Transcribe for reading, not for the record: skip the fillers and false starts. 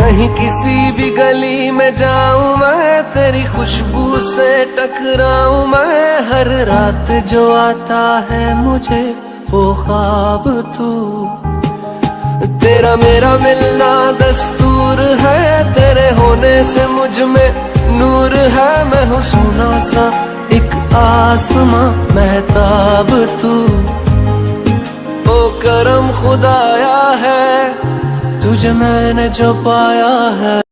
कहीं किसी भी गली में जाऊं मैं, तेरी खुशबू से टकराऊं मैं। हर रात जो आता है मुझे वो ख्वाब तू, तेरा मेरा मिलना दस्तूर है। तेरे होने से मुझ में नूर है। मैं हूँ सोना सा एक आसमां महताब तू। ओ करम खुदाया है तुझे मैंने जो पाया है।